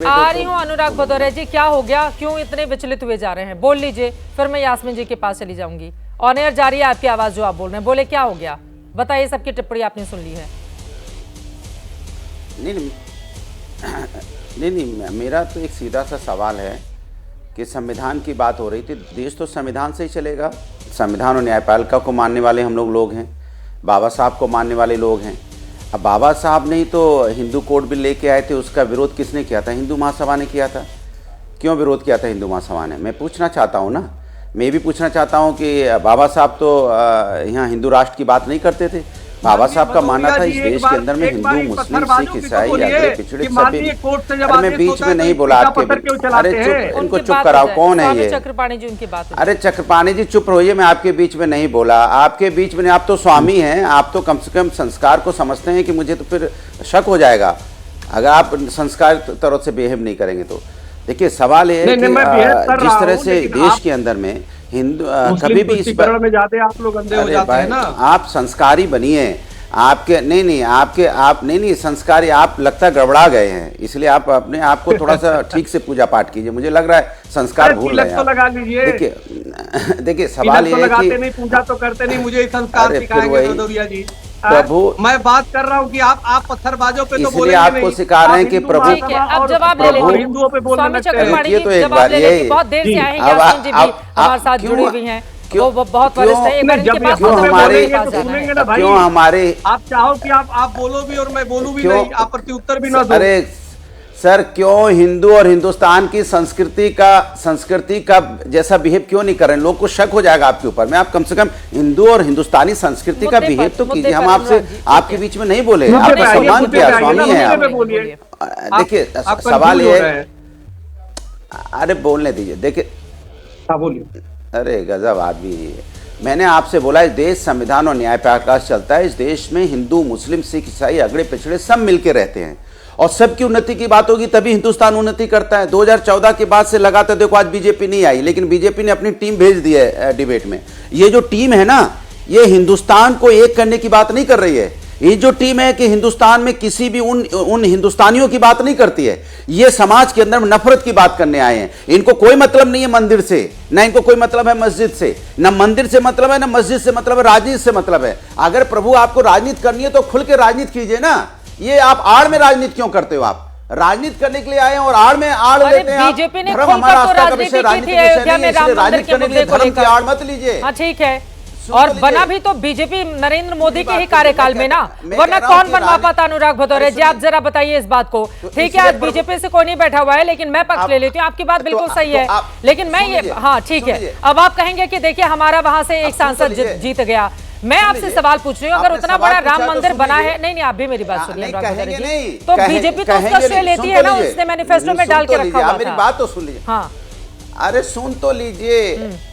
आ रही हूँ अनुराग भदौरिया जी, क्या हो गया, क्यों इतने विचलित हुए जा रहे हैं? बोल लीजिए, फिर मैं यास्मीन जी के पास चली जाऊंगी। ऑन एयर जारी है आपकी आवाज जो आप बोल रहे हैं, बोले क्या हो गया, बताइए। सबकी टिप्पणी आपने सुन ली है। नहीं, मेरा तो एक सीधा सा सवाल है कि संविधान की बात हो रही थी। देश तो संविधान से ही चलेगा। संविधान और न्यायपालिका को मानने वाले हम लोग हैं, बाबा साहब को मानने वाले लोग हैं। अब बाबा साहब ने ही तो हिंदू कोड बिल लेके आए थे, उसका विरोध किसने किया था? हिंदू महासभा ने किया था। क्यों विरोध किया था हिंदू महासभा ने? मैं पूछना चाहता हूँ ना, मैं भी पूछना चाहता हूँ कि बाबा साहब तो यहाँ हिंदू राष्ट्र की बात नहीं करते थे। बाबा साहब का मानना था इस देश के अंदर में हिंदू, मुस्लिम, सिख, ईसाई, अगड़े पिछड़े सभी। अरे मैं बीच में नहीं बोला आपके, अरे चुप, इनको चुप कराओ। कौन है ये? चक्रपाणी जी उनकी बात। अरे चक्रपाणी जी चुप रहिए, मैं आपके बीच में नहीं बोला। आपके बीच में, आप तो स्वामी हैं, आप तो कम से कम संस्कार को समझते हैं कि मुझे तो फिर शक हो जाएगा अगर आप संस्कार तरह से बिहेव नहीं करेंगे तो। देखिए सवाल ये है कि जिस तरह से देश के अंदर में हिंदू कभी भी इस पर में जाते आप लोग अंधे हो जाते हैं ना। आप संस्कारी बनिए। आपके नहीं आप नहीं संस्कारी, आप लगता गड़बड़ा गए हैं, इसलिए आप अपने आप को थोड़ा सा ठीक से पूजा पाठ कीजिए। मुझे लग रहा है संस्कार भूल रहे हैं। देखिए सवाल ये है कि नहीं, पूजा तो करते नहीं, मुझे संस्कार सिखाएंगे भदौरिया जी। प्रभु, मैं बात कर रहा हूँ कि आप पत्थरबाजों पे तो बोलेंगे आपको नहीं। सिखा रहे हैं कि प्रभु अब जवाब ले लेंगे। हिंदुओं पे बोलने लगते हैं। ये तो एक बार यही बहुत देर से आए हैं, यास्मीन जी भी हमारे साथ जुड़ी हुई हैं, वो बहुत वरिष्ठ है। क्यों हमारे आप चाहो कि आप बोलो भी और मैं बोलूं भी नहीं, आप प्रत्युत्तर भी ना दो। अरे सर, क्यों हिंदू और हिंदुस्तान की संस्कृति का जैसा बिहेव क्यों नहीं कर रहे हैं? लोग को शक हो जाएगा आपके ऊपर में। आप कम से कम हिंदू और हिंदुस्तानी संस्कृति का बिहेव तो कीजिए। हम आपसे आपके बीच में नहीं बोले, आपने सम्मान किया, स्वामी है आप। देखिए सवाल ये है, अरे बोलने दीजिए। देखिए बोलिए। अरे गजब आदमी है। मैंने आपसे बोला इस देश संविधान और न्यायपालिका से चलता है। इस देश में हिंदू, मुस्लिम, सिख, ईसाई, अगड़े पिछड़े सब मिलके रहते हैं और सबकी उन्नति की बात होगी तभी हिंदुस्तान उन्नति करता है। 2014 के बाद से लगातार देखो, आज बीजेपी नहीं आई, लेकिन बीजेपी ने अपनी टीम भेज दी है डिबेट में। ये जो टीम है ना, ये हिंदुस्तान को एक करने की बात नहीं कर रही है। ये जो टीम है कि हिंदुस्तान में किसी भी उन हिंदुस्तानियों की बात नहीं करती है। ये समाज के अंदर नफरत की बात करने आए हैं। इनको कोई मतलब नहीं है मंदिर से, ना इनको कोई मतलब है मस्जिद से। ना मंदिर से मतलब है, ना मस्जिद से मतलब है, राजनीति से मतलब है। अगर प्रभु आपको राजनीति करनी है तो खुल के राजनीति कीजिए ना। ये आप आड़ में राजनीति क्यों करते हो? आप राजनीति करने के लिए आए हैं और आड़ में आड़ लेते हैं। बीजेपी ने धर्म हमारा आस्था का विषय, राजनीति का विषय नहीं है, इसलिए राजनीति करने के लिए धर्म की आड़ मत लीजिए। हाँ ठीक है, और बना भी तो बीजेपी नरेंद्र मोदी के ही कार्यकाल में ना, वरना कौन बनवा पाता? अनुराग भदौरिया जी आप जरा बताइए इस बात को। ठीक है, आज बीजेपी से कोई नहीं बैठा हुआ है, लेकिन मैं पक्ष ले लेती हूँ। आपकी बात बिल्कुल सही है, लेकिन मैं ये, हाँ ठीक है, अब आप कहेंगे कि देखिए हमारा वहां से एक सांसद जीत गया। मैं आपसे सवाल पूछ रही हूँ, अगर उतना बड़ा राम मंदिर बना है, नहीं आप भी मेरी बात सुनिए, तो बीजेपी तो उसका श्रेय लेती है ना, उसने मैनिफेस्टो में डाल के रखा हुआ था। मेरी बात तो सुन लीजिए। हाँ अरे सुन तो लीजिए,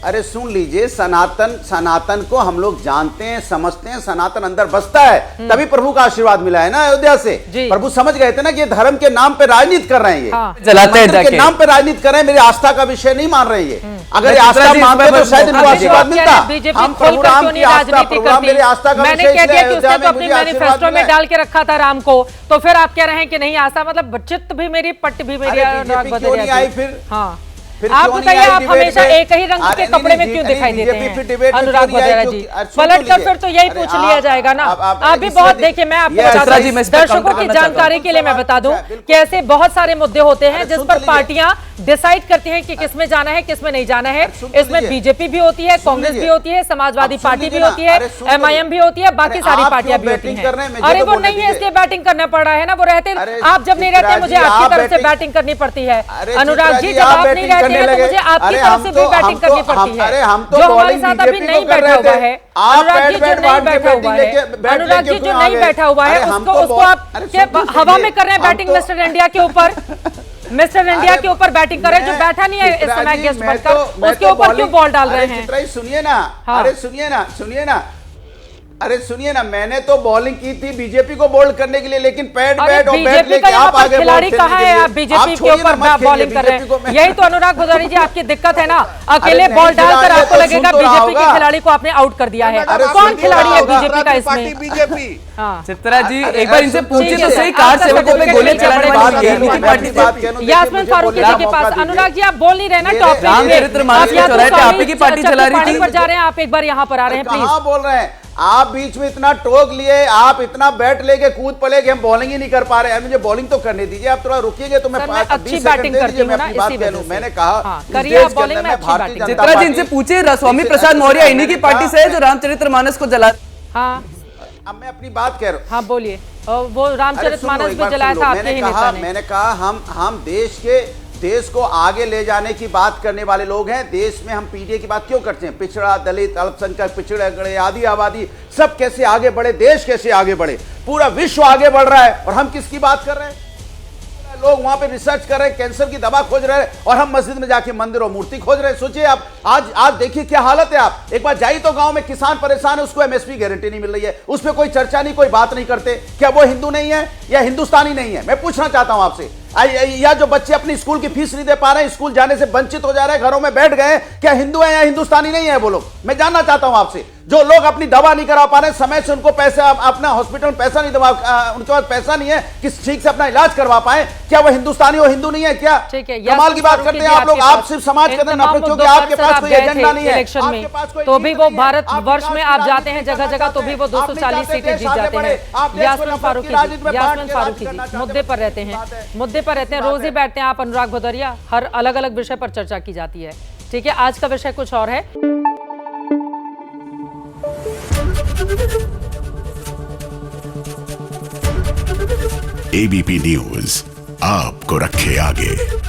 अरे सुन लीजिए। सनातन को हम लोग जानते हैं, समझते हैं। सनातन अंदर बसता है, तभी प्रभु का आशीर्वाद मिला है ना अयोध्या से। प्रभु समझ गए थे ना कि ये धर्म के नाम पे राजनीति कर रहे हैं, ये जलाते हैं के नाम पे राजनीति कर रहे हैं। मेरी आस्था का विषय नहीं मान रहे हैं। अगर ये आस्था मानते तो शायद इनको आशीर्वाद मिलता। हम प्रभु राम की आस्था, प्रभु मेरी आस्था का मैंने कह दिया कि उसने तो अपने मैनिफेस्टो में डाल के रखा था राम को, तो फिर आप कह रहे हैं कि नहीं आस्था, मतलब चित्त भी मेरी, पट्ट भी मेरी। फिर हाँ आप बताइए, आप हमेशा एक ही रंग के कपड़े में क्यों दिखाई देते हैं अनुराग भदौरिया जी? पलट कर फिर तो यही पूछ लिया जाएगा ना। आप भी बहुत देखिए, मैं आपको बता दूं, दर्शकों की जानकारी के लिए मैं बता दूं कि ऐसे बहुत सारे मुद्दे होते हैं जिस पर पार्टियां डिसाइड करती हैं कि किसमें जाना है, किसमें नहीं जाना है। इसमें बीजेपी भी होती है, कांग्रेस भी होती है, समाजवादी पार्टी भी होती है, MIM भी होती है, बाकी सारी पार्टियां भी होती हैं। अरे वो नहीं है इसलिए बैटिंग करना पड़ रहा है ना, वो रहते, आप जब नहीं रहते मुझे आपकी तरफ से बैटिंग करनी पड़ती है। अनुराग जी जब आप नहीं रहते हैं तो मुझे आपकी तरफ से भी बैटिंग करनी पड़ती है। जो हमारे साथ अभी नहीं बैठा हुआ है, अनुराग जी जो नहीं बैठा हुआ है, अनुराग जी जो नहीं बैठा हुआ है, उसको आप हवा में कर रहे हैं बैटिंग मिस्टर इंडिया के ऊपर। मिस्टर इंडिया के ऊपर बैटिंग कर रहे हैं, जो बैठा नहीं है इस समय गेस्ट बनकर, उसके ऊपर क्यों बॉल डाल रहे हैं? सुनिए ना, अरे सुनिए ना, अरे सुनिए ना, मैंने तो बॉलिंग की थी बीजेपी को बोल्ड करने के लिए, लेकिन पैड अरे बैट और बैट बीजेपी का लेके यहाँ आप पर आगे खिलाड़ी बॉल कहाँ खेलने है? के आप लिए। बीजेपी आप के छोड़िए ना, ऊपर मत बॉलिंग खेलिए कर रहे बीजेपी को। हैं। यही तो अनुराग भदौरिया जी आपकी दिक्कत है ना, अकेले अरे बॉल नहीं डालकर खिला रहे आपको तो लगेगा सुन तो रहा बीजेपी के होगा। खिलाड़ी को आपने आउट कर दिया है। अरे कौन सुन तो खिलाड़ी रहा है होगा। बीजेपी का इसमें? बीजेपी हाँ चित्रा जी अरे एक बार इनसे सुन- पूछिए ठीक तो है, सही, आपका कार सेवकों पे सर्टिफिकेट गोलियां लेके चलाने बड़े वाली बड़े इन्हीं की बड़े पार्टी बड़े से। यास्मीन फारूकी जी के पास। अनुराग जी आप बोल नहीं रहे ना टॉपिक पे। रामचरितमानस आप या के तो चौराहे पे आप ही स्वामी की पार्टी चला रही चट्टोपाणी थी। पर जा रहे हैं, आप एक बार यहाँ पर आ रहे हैं प्लीज। कहाँ बोल रहे हैं आप? बीच में इतना टोक लिए, आप इतना बैट लेके कूद पड़े कि हम बॉलिंग ही नहीं कर पा रहे हैं। मुझे बॉलिंग तो करने दीजिए, आप थोड़ा रुकिएगा तो मैं सर, मैं 20 अच्छी सेकंड बैटिंग दे करती दीजिए, हूँ मैं ना, अपनी बात इसी कह वजह लूं। से। मैंने कहा हाँ, इस करिए देश आप के बॉलिंग अंदर में मैं अच्छी भारतीय बैटिंग जनता चित्रा जी पार्टी- इनसे पूछिए स्वामी इसे प्रसाद ऐसे मौर्य तो इन्हीं की मैंने पार्टी कहा- से है जो रामचरितमानस को जला। हाँ अब मैं अपनी बात कह रहा हूँ। हाँ बोलिए। और वो अरे सुन लो, रामचरितमानस एक भी बार जलाया सुन था लो। आपके ही नेता ने। मैंने कहा हम देश को आगे ले जाने की बात करने वाले लोग हैं। देश में हम पीडीए की बात क्यों करते हैं? पिछड़ा, दलित, अल्पसंख्यक, पिछड़े, आदि आबादी सब कैसे आगे बढ़े, देश कैसे आगे बढ़े, पूरा विश्व आगे बढ़ रहा है और हम किसकी बात कर रहे हैं? लोग वहां पे रिसर्च कर रहे हैं, कैंसर की दवा खोज रहे हैं और हम मस्जिद में जाके मंदिर और मूर्ति खोज रहे हैं। सोचिए आप, आज देखिए क्या हालत है। आप एक बार जाइए तो गांव में किसान परेशान है, उसको एमएसपी गारंटी नहीं मिल रही है, उस पर कोई चर्चा नहीं, कोई बात नहीं करते। क्या वो हिंदू नहीं है या हिंदुस्तानी नहीं है? मैं पूछना चाहता हूं आपसे। या जो बच्चे अपनी स्कूल की फीस नहीं दे पा रहे हैं, स्कूल जाने से वंचित हो जा रहे हैं, घरों में बैठ गए, क्या हिंदू है या हिंदुस्तानी नहीं है वो लोग? मैं जानना चाहता हूं आपसे। जो लोग अपनी दवा नहीं करा पा रहे, समय से उनको पैसा, अपना हॉस्पिटल में पैसा नहीं दबा, उनके पास पैसा नहीं है कि ठीक से अपना इलाज करवा पाए, क्या वो हिंदुस्तानी और हिंदू नहीं है? क्या ठीक है, कमाल की बात करते हैं आप लोग। आप सिर्फ समाज के अंदर नफरत, क्योंकि आपके पास कोई एजेंडा नहीं है इलेक्शन में, आपके पास कोई तो भी नीति वो नहीं है। भारत आप वर्ष में विकास आप की जाते हैं राजनीति जगह करना जगह, तो भी वो चाहते हैं। आप नहीं 240 चाहते सीटें देश जीत आगे जाते बढ़े। हैं। आप देश को यास्मीन नफरत फारूकी की राजनीति जी, में बांट यास्मीन के फारूकी राज करना जी चाहते मुद्दे पर रहते बात है। हैं, मुद्दे पर रहते हैं, रोज ही बैठते हैं आप अनुराग भदौरिया, हर अलग अलग विषय पर चर्चा की जाती है। ठीक है, आज का विषय कुछ और है। एबीपी न्यूज आपको रखे आगे।